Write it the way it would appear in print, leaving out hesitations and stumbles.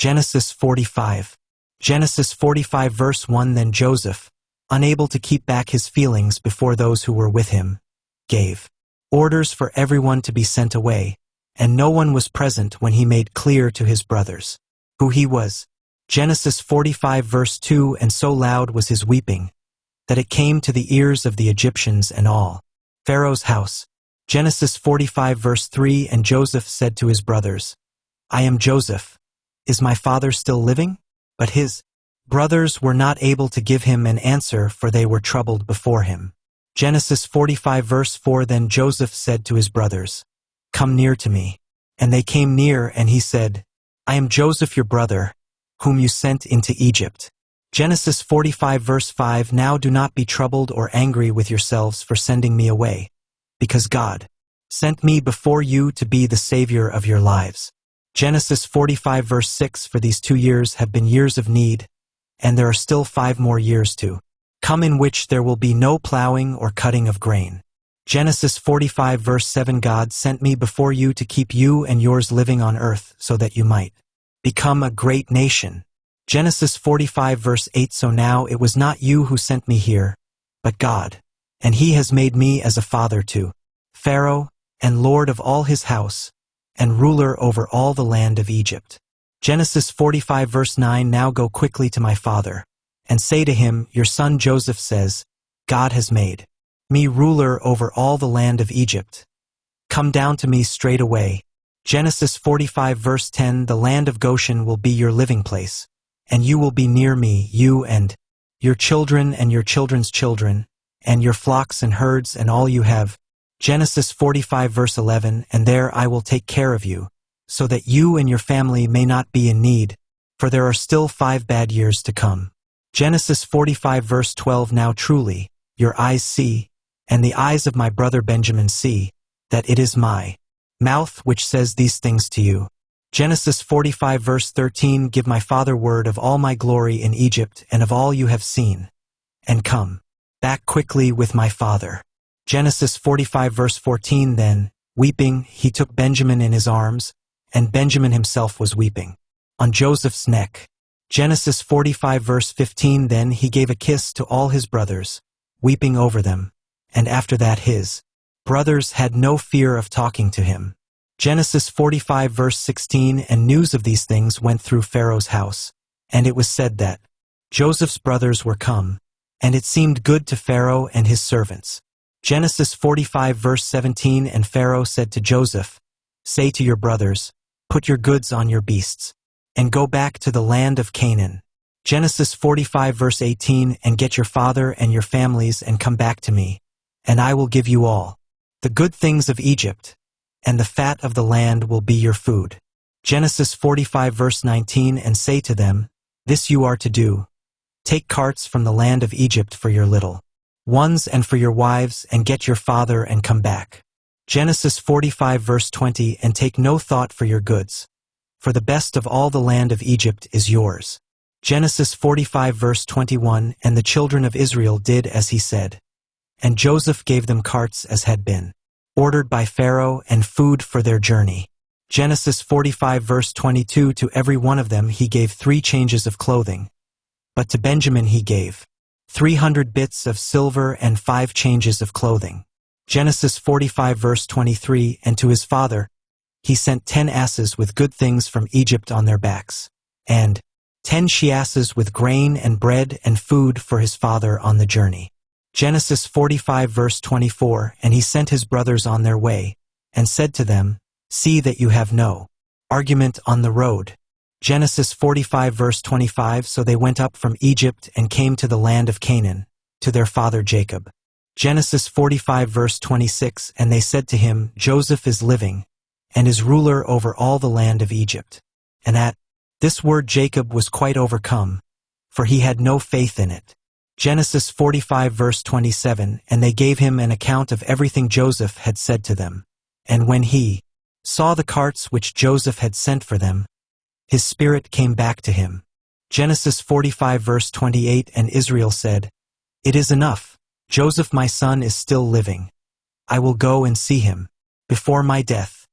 Genesis 45. Genesis 45 verse 1 Then Joseph, unable to keep back his feelings before those who were with him, gave orders for everyone to be sent away, and no one was present when he made clear to his brothers who he was. Genesis 45 verse 2 And so loud was his weeping, that it came to the ears of the Egyptians and all Pharaoh's house. Genesis 45 verse 3 And Joseph said to his brothers, I am Joseph. Is my father still living? But his brothers were not able to give him an answer, for they were troubled before him. Genesis 45 verse 4 Then Joseph said to his brothers, Come near to me. And they came near, and he said, I am Joseph your brother, whom you sent into Egypt. Genesis 45 verse 5 Now do not be troubled or angry with yourselves for sending me away, because God sent me before you to be the Savior of your lives. Genesis 45 verse 6 For these 2 years have been years of need, and there are still 5 more years to come in which there will be no plowing or cutting of grain. Genesis 45 verse 7 God sent me before you to keep you and yours living on earth so that you might become a great nation. Genesis 45 verse 8 So now it was not you who sent me here, but God, and he has made me as a father to Pharaoh, and lord of all his house, and ruler over all the land of Egypt. Genesis 45 verse 9 Now go quickly to my father, and say to him, Your son Joseph says, God has made me ruler over all the land of Egypt. Come down to me straight away. Genesis 45 verse 10 The land of Goshen will be your living place, and you will be near me, you and your children and your children's children, and your flocks and herds and all you have. Genesis 45 verse 11 And there I will take care of you, so that you and your family may not be in need, for there are still 5 bad years to come. Genesis 45 verse 12 Now truly, your eyes see, and the eyes of my brother Benjamin see, that it is my mouth which says these things to you. Genesis 45 verse 13 Give my father word of all my glory in Egypt and of all you have seen, and come back quickly with my father. Genesis 45 verse 14 Then, weeping, he took Benjamin in his arms, and Benjamin himself was weeping on Joseph's neck. Genesis 45 verse 15 Then he gave a kiss to all his brothers, weeping over them, and after that his brothers had no fear of talking to him. Genesis 45 verse 16 And news of these things went through Pharaoh's house, and it was said that Joseph's brothers were come, and it seemed good to Pharaoh and his servants. Genesis 45 verse 17 And Pharaoh said to Joseph, Say to your brothers, Put your goods on your beasts, and go back to the land of Canaan. Genesis 45 verse 18 And get your father and your families and come back to me, and I will give you all the good things of Egypt, and the fat of the land will be your food. Genesis 45 verse 19 And say to them, This you are to do. Take carts from the land of Egypt for your little ones and for your wives, and get your father and come back. Genesis 45 verse 20 And take no thought for your goods, for the best of all the land of Egypt is yours. Genesis 45 verse 21 And the children of Israel did as he said, and Joseph gave them carts as had been ordered by Pharaoh, and food for their journey. Genesis 45 verse 22 To every one of them he gave 3 changes of clothing, but to Benjamin he gave 300 bits of silver and 5 changes of clothing. Genesis 45 verse 23 And to his father he sent 10 asses with good things from Egypt on their backs, and 10 she-asses with grain and bread and food for his father on the journey. Genesis 45 verse 24 And he sent his brothers on their way, and said to them, See that you have no argument on the road. Genesis 45 verse 25 So they went up from Egypt and came to the land of Canaan, to their father Jacob. Genesis 45 verse 26 And they said to him, Joseph is living, and is ruler over all the land of Egypt. And at this word Jacob was quite overcome, for he had no faith in it. Genesis 45 verse 27 And they gave him an account of everything Joseph had said to them. And when he saw the carts which Joseph had sent for them, his spirit came back to him. Genesis 45 verse 28 And Israel said, It is enough, Joseph my son is still living. I will go and see him before my death.